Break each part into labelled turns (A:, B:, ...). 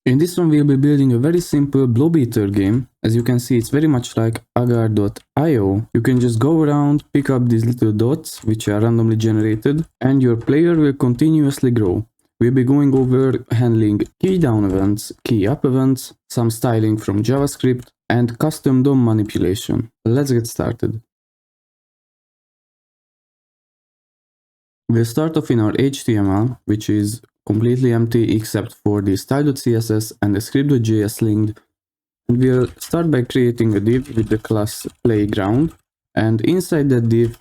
A: In this one we'll be building a very simple blob eater game. As you can see, it's very much like agar.io. You can just go around, pick up these little dots which are randomly generated, and your player will continuously grow. We'll be going over handling key down events, key up events, some styling from JavaScript, and custom DOM manipulation. Let's get started. We'll start off in our HTML, which is completely empty except for the style.css and the script.js linked. And we'll start by creating a div with the class playground, and inside that div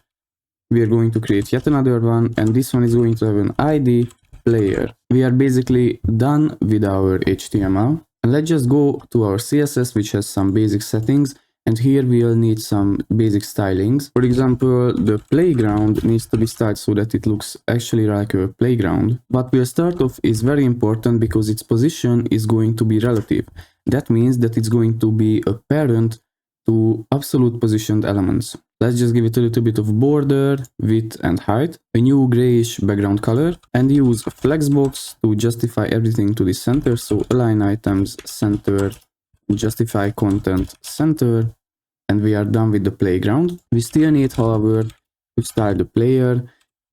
A: we are going to create yet another one, and this one is going to have an ID player. We are basically done with our HTML, and let's just go to our CSS, which has some basic settings. And here we'll need some basic stylings. For example, the playground needs to be styled so that it looks actually like a playground. What we'll start off is very important because its position is going to be relative. That means that it's going to be a parent to absolute positioned elements. Let's just give it a little bit of border, width and height, a new grayish background color, and use a flexbox to justify everything to the center. So align items center, justify content center, and we are done with the playground. We still need, however, to style the player,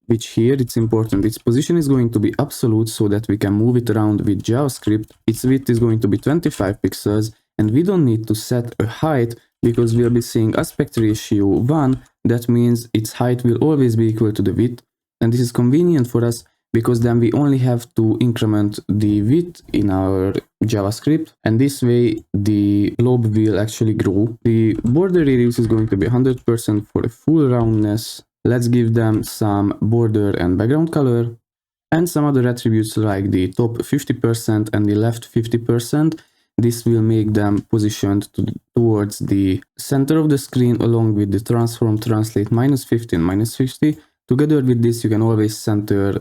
A: which here it's important. Its position is going to be absolute so that we can move it around with JavaScript. Its width is going to be 25 pixels, and we don't need to set a height because we'll be seeing aspect ratio 1. That means its height will always be equal to the width, and this is convenient for us because then we only have to increment the width in our JavaScript, and this way the blob will actually grow. The border radius is going to be 100% for a full roundness. Let's give them some border and background color, and some other attributes like the top 50% and the left 50%. This will make them positioned towards the center of the screen along with the transform translate -50 and -50. Together with this, you can always center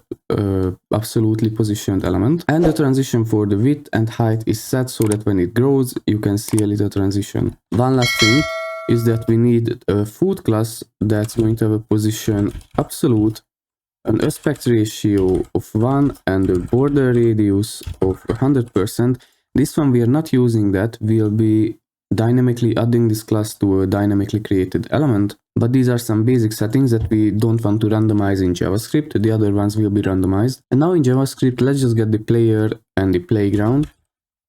A: absolutely positioned element. And the transition for the width and height is set so that when it grows, you can see a little transition. One last thing is that we need a food class that's going to have a position absolute, an aspect ratio of 1, and a border radius of 100%. This one we are not using that. We'll be dynamically adding this class to a dynamically created element, but these are some basic settings that we don't want to randomize in JavaScript. The other ones will be randomized. And now in JavaScript, let's just get the player and the playground.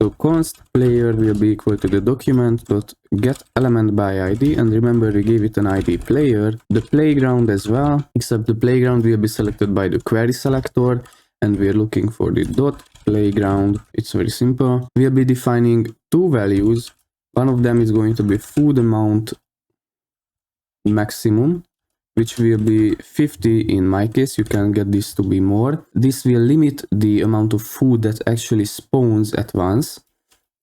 A: So const player will be equal to the document.get element by ID, and remember we gave it an ID player. The playground as well, except the playground will be selected by the query selector, and we are looking for the dot playground. It's very simple. We'll be defining two values. One of them is going to be food amount maximum, which will be 50 in my case. You can get this to be more. This will limit the amount of food that actually spawns at once.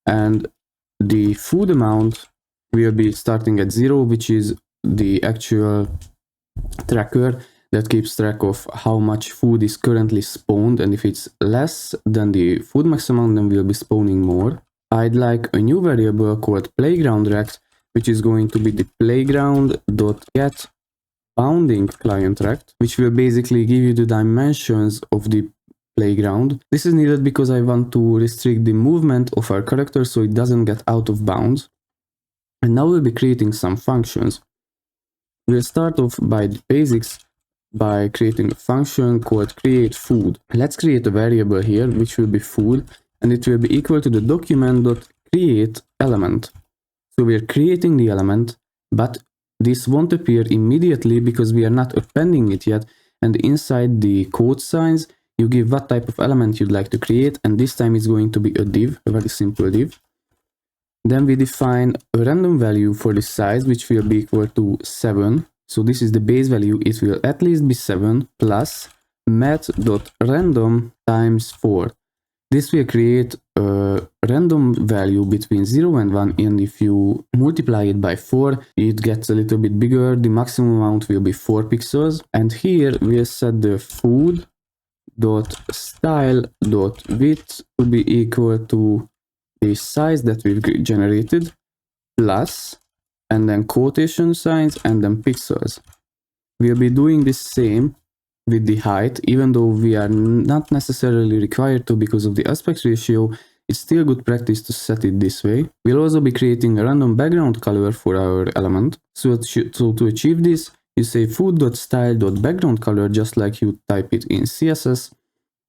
A: And the food amount will be starting at 0, which is the actual tracker that keeps track of how much food is currently spawned. And if it's less than the food maximum, then we'll be spawning more. I'd like a new variable called playground_rect, which is going to be the playground.get bounding client rect, which will basically give you the dimensions of the playground. This is needed because I want to restrict the movement of our character so it doesn't get out of bounds. And now we'll be creating some functions. We'll start off by the basics by creating a function called create food. Let's create a variable here, which will be food, and it will be equal to the document.create element. So we are creating the element, but this won't appear immediately because we are not appending it yet. And inside the code signs, you give what type of element you'd like to create, and this time it's going to be a div, a very simple div. Then we define a random value for the size, which will be equal to 7. So this is the base value. It will at least be 7 plus math.random times 4. This will create a random value between 0 and 1, and if you multiply it by 4, it gets a little bit bigger. The maximum amount will be 4 pixels. And here we'll set the food.style.width to be equal to the size that we've generated plus, and then quotation signs, and then pixels. We'll be doing the same with the height, even though we are not necessarily required to because of the aspect ratio. it's still good practice to set it this way. We'll also be creating a random background color for our element. So to achieve this, you say food.style.background color just like you type it in CSS.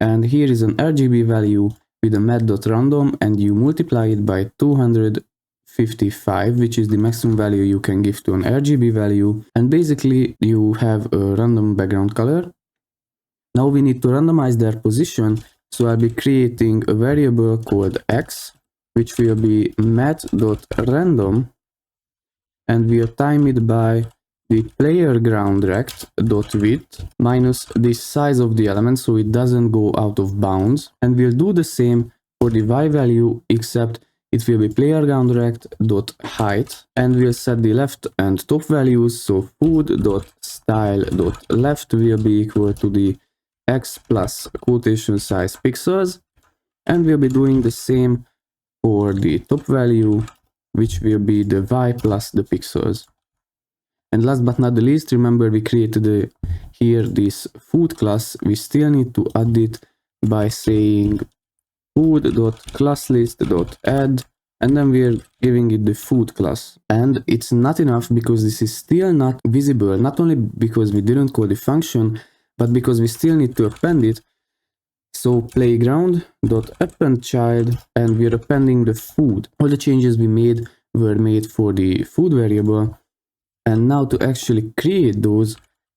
A: And here is an RGB value with a mat.random, and you multiply it by 255, which is the maximum value you can give to an RGB value. And basically you have a random background color. Now we need to randomize their position. So I'll be creating a variable called x, which will be mat.random, and we'll time it by the player ground rect dot width minus the size of the element so it doesn't go out of bounds. And we'll do the same for the y value, except it will be player ground rect dot height, and we'll set the left and top values. So food dot style dot left will be equal to the x plus quotation size pixels, and we'll be doing the same for the top value, which will be the y plus the pixels. And last but not the least, remember we created here this food class. We still need to add it by saying food.classlist.add, and then we're giving it the food class. And it's not enough because this is still not visible, not only because we didn't call the function, but because we still need to append it. So playground.append child, and we're appending the food. All the changes we made were made for the food variable. And now to actually create those,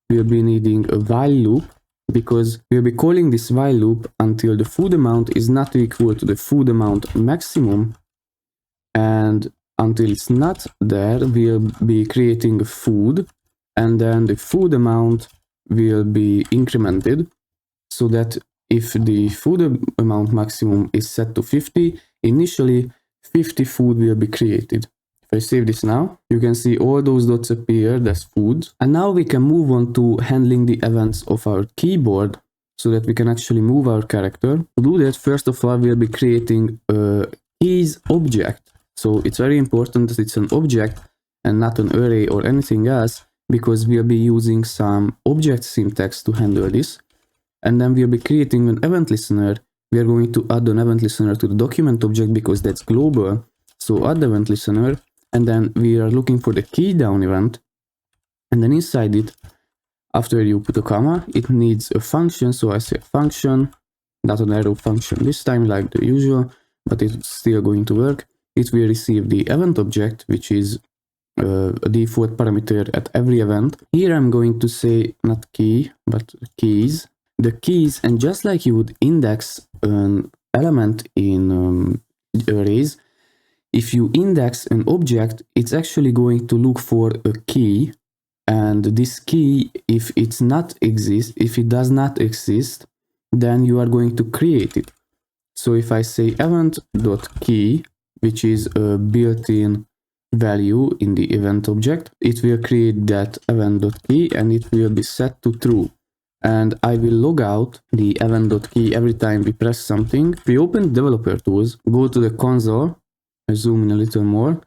A: we'll be needing a while loop, because we'll be calling this while loop until the food amount is not equal to the food amount maximum. And until it's not there, we'll be creating a food, and then the food amount will be incremented so that if the food amount maximum is set to 50, initially 50 food will be created. If I save this now, you can see all those dots appear as food. And now we can move on to handling the events of our keyboard so that we can actually move our character. To do that, first of all, we'll be creating a keys object. So it's very important that it's an object and not an array or anything else, because we'll be using some object syntax to handle this. And then we'll be creating an event listener. We are going to add an event listener to the document object because that's global. So add event listener. And then we are looking for the key down event, and then inside it, after you put a comma, it needs a function. So I say function, not an arrow function this time like the usual, but it's still going to work. It will receive the event object, which is a default parameter at every event. Here I'm going to say not key, but keys. The keys, and just like you would index an element in arrays, if you index an object, it's actually going to look for a key, and this key, if it does not exist, then you are going to create it. So if I say event.key, which is a built-in value in the event object, it will create that event.key and it will be set to true. And I will log out the event.key every time we press something. If we open developer tools, go to the console, I zoom in a little more,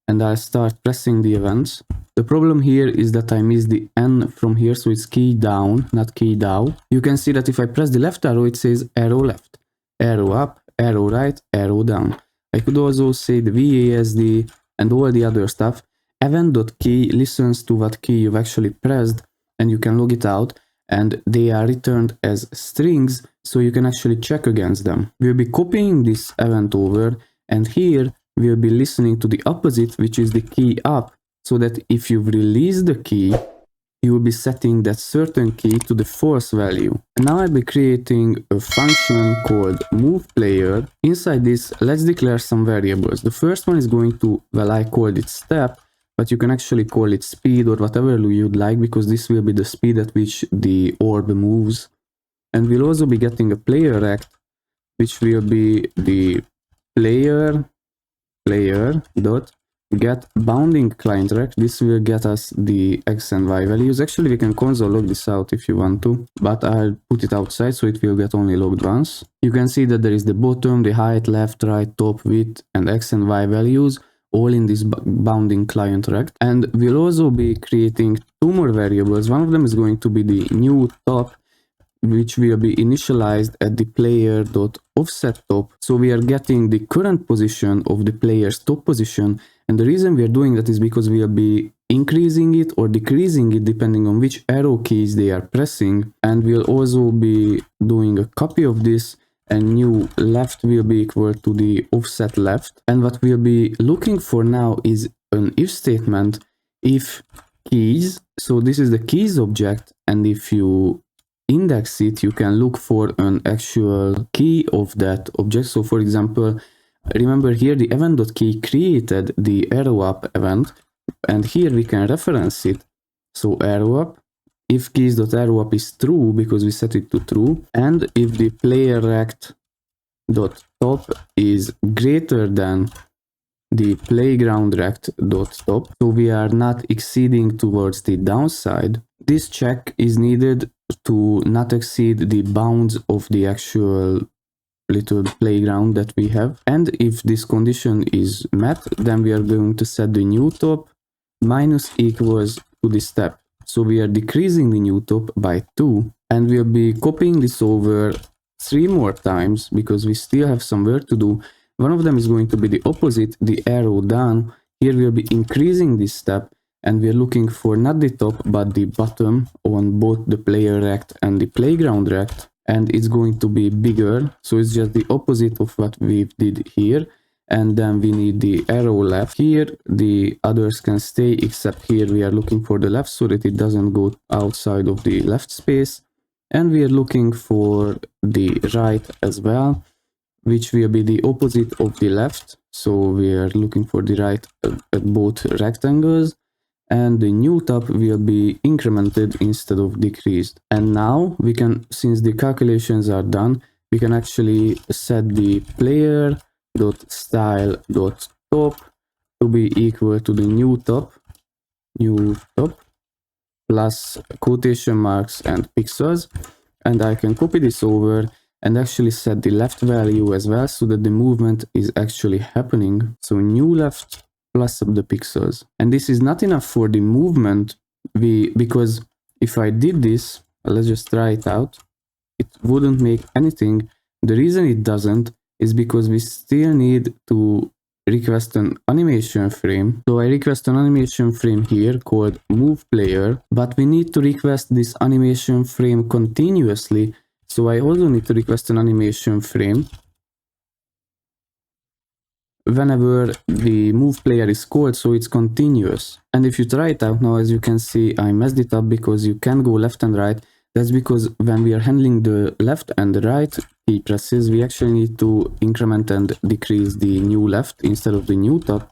A: and I start pressing the events. The problem here is that I miss the N from here, so it's key down, not key down. You can see that if I press the left arrow, it says arrow left, arrow up, arrow right, arrow down. I could also say the VASD and all the other stuff. Event.key listens to what key you've actually pressed, and you can log it out, and they are returned as strings, so you can actually check against them. We'll be copying this event over, and here we'll be listening to the opposite, which is the key up, so that if you release the key, you will be setting that certain key to the false value. And now I'll be creating a function called movePlayer. Inside this, let's declare some variables. The first one is going to, well, I called it step, but you can actually call it speed or whatever you'd like, because this will be the speed at which the orb moves. And we'll also be getting a player rect, which will be the player dot get bounding client rect. This will get us the x and y values. Actually, we can console log this out if you want to, but I'll put it outside so it will get only logged once. You can see that there is the bottom, the height, left, right, top, width, and x and y values all in this bounding client rect. And we'll also be creating two more variables. One of them is going to be the new top, which will be initialized at the player.offset top. So we are getting the current position of the player's top position. And the reason we are doing that is because we will be increasing it or decreasing it depending on which arrow keys they are pressing. And we'll also be doing a copy of this, and new left will be equal to the offset left. And what we'll be looking for now is an if statement. If keys, so this is the keys object, and if you index it, you can look for an actual key of that object. So for example, remember here the event.key created the arrow up event, and here we can reference it. So arrow up, if keys.arrowUp is true because we set it to true, and if the player rect.top is greater than the playground rect.top, so we are not exceeding towards the downside. This check is needed to not exceed the bounds of the actual little playground that we have. And if this condition is met, then we are going to set the new top minus equals to the step. So we are decreasing the new top by 2, and we'll be copying this over 3 more times because we still have some work to do. One of them is going to be the opposite, the arrow down. Here we'll be increasing this step, and we're looking for not the top but the bottom on both the player rect and the playground rect, and it's going to be bigger. So it's just the opposite of what we did here. And then we need the arrow left. Here the others can stay, except here we are looking for the left so that it doesn't go outside of the left space. And we are looking for the right as well, which will be the opposite of the left. So we are looking for the right at both rectangles, and the new top will be incremented instead of decreased. And now we can, since the calculations are done, we can actually set the player.style.top to be equal to the new top plus quotation marks and pixels. And I can copy this over and actually set the left value as well, so that the movement is actually happening. So new left plus up the pixels. And this is not enough for the movement, because if I did this, let's just try it out, it wouldn't make anything. The reason it doesn't is because we still need to request an animation frame. So I request an animation frame here called move player, but we need to request this animation frame continuously. So I also need to request an animation frame whenever the move player is called, so it's continuous. And if you try it out now, as you can see, I messed it up because you can go left and right. That's because when we are handling the left and the right key presses, we actually need to increment and decrease the new left instead of the new top.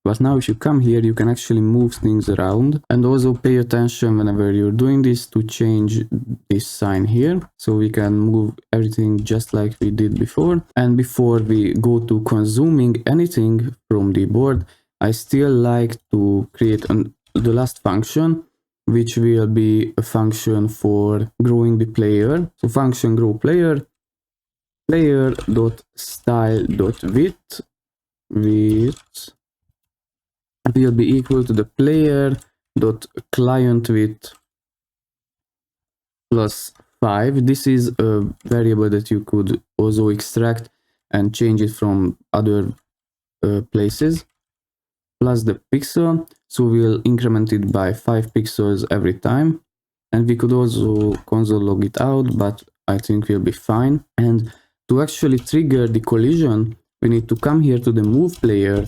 A: But now if you come here, you can actually move things around, and also pay attention whenever you're doing this to change this sign here. So we can move everything just like we did before. And before we go to consuming anything from the board, I still like to create the last function, which will be a function for growing the player. So function grow player, player.style.width will be equal to the player.clientWidth plus 5. This is a variable that you could also extract and change it from other places, plus the pixel. So we'll increment it by 5 pixels every time. And we could also console log it out, but I think we'll be fine. And to actually trigger the collision, we need to come here to the move player.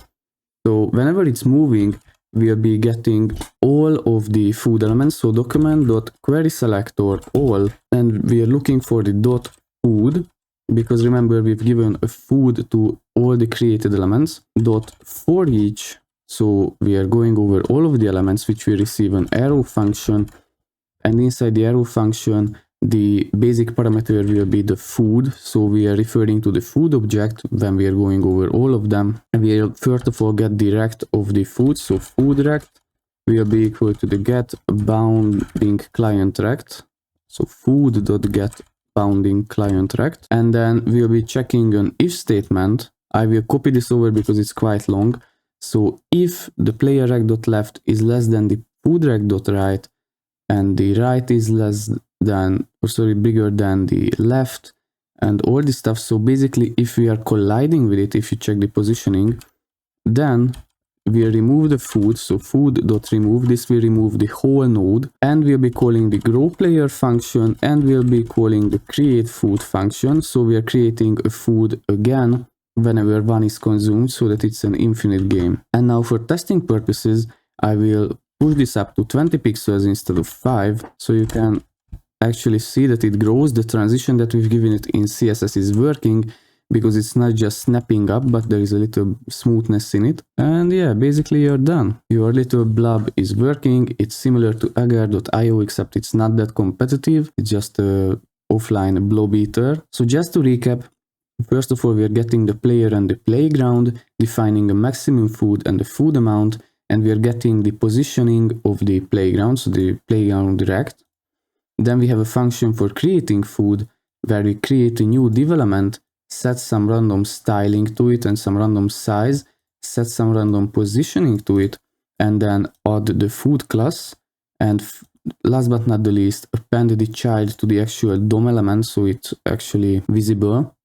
A: So whenever it's moving, we'll be getting all of the food elements. So document.querySelector all, and we are looking for the .food, because remember we've given a food to all the created elements. .for each, so we are going over all of the elements, which we receive an arrow function, and inside the arrow function, the basic parameter will be the food. So we are referring to the food object when we are going over all of them. And we will first of all get the rect of the food. So food rect will be equal to the get bounding client rect. So food.get bounding client rect. And then we'll be checking an if statement. I will copy this over because it's quite long. So if the player rect.left is less than the food rect.right, and the right is less bigger than the left, and all this stuff. So basically, if we are colliding with it, if you check the positioning, then we remove the food, so food.remove, this will remove the whole node, and we'll be calling the grow player function, and we'll be calling the create food function. So we are creating a food again whenever one is consumed, so that it's an infinite game. And now for testing purposes, I will push this up to 20 pixels instead of 5, so you can actually see that it grows. The transition that we've given it in CSS is working, because it's not just snapping up, but there is a little smoothness in it. And yeah, basically you're done. Your little blob is working. It's similar to agar.io, except it's not that competitive. It's just a offline blob eater. So just to recap, first of all, we are getting the player and the playground, defining a maximum food and the food amount, and we are getting the positioning of the playground, so the playground rect. Then we have a function for creating food, where we create a new div element, set some random styling to it and some random size, set some random positioning to it, and then add the food class. And last but not the least, append the child to the actual DOM element, so it's actually visible.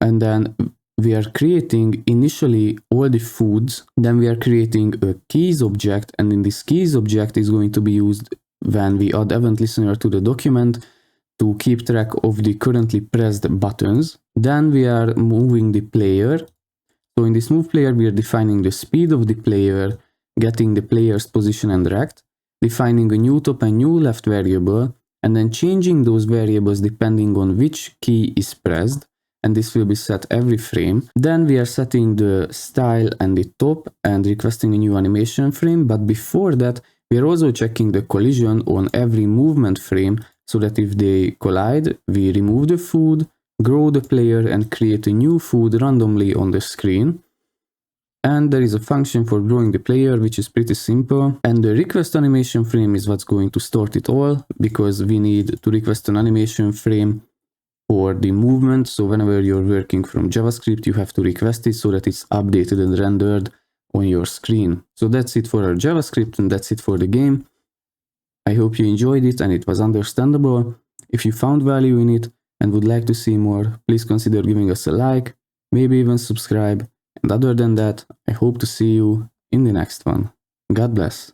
A: And then we are creating initially all the foods. Then we are creating a keys object, and in this keys object is going to be used when we add event listener to the document to keep track of the currently pressed buttons. Then we are moving the player. So in this move player, we are defining the speed of the player, getting the player's position and rect, defining a new top and new left variable, and then changing those variables depending on which key is pressed. And this will be set every frame. Then we are setting the style and the top and requesting a new animation frame. But before that, we are also checking the collision on every movement frame, so that if they collide, we remove the food, grow the player, and create a new food randomly on the screen. And there is a function for growing the player, which is pretty simple. And the request animation frame is what's going to start it all, because we need to request an animation frame for the movement. So whenever you're working from JavaScript, you have to request it so that it's updated and rendered on your screen. So that's it for our JavaScript, and that's it for the game. I hope you enjoyed it and it was understandable. If you found value in it and would like to see more, please consider giving us a like, maybe even subscribe. And other than that, I hope to see you in the next one. God bless.